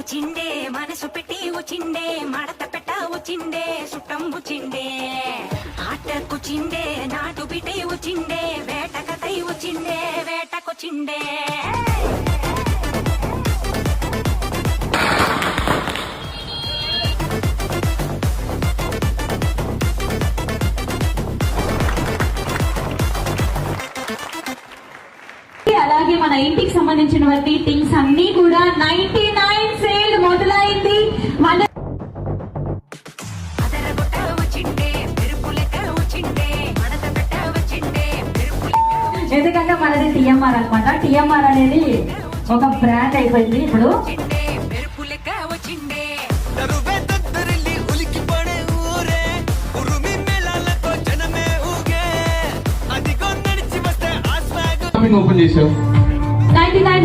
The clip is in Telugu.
వచ్చిండే మనసు పెట్టి వచ్చిండే మడత పెట్ట వచ్చిండే సుట్టం వచ్చిండే ఆటకొచ్చిండే నాటు బిడ్డ వచ్చిండే వేట కథై వచ్చిండే వేటకొచ్చిండే అలాగే మన ఇంటికి సంబంధించినటువంటి థింగ్స్ అన్ని కూడా 99 సేల్ మొదలైంది. మన ఎందుకంటే మనది టిఎంఆర్ అన్నమాట. టిఎంఆర్ అనేది ఒక బ్రాండ్ అయిపోయింది ఇప్పుడు. ఓపెన్ చేసావు 99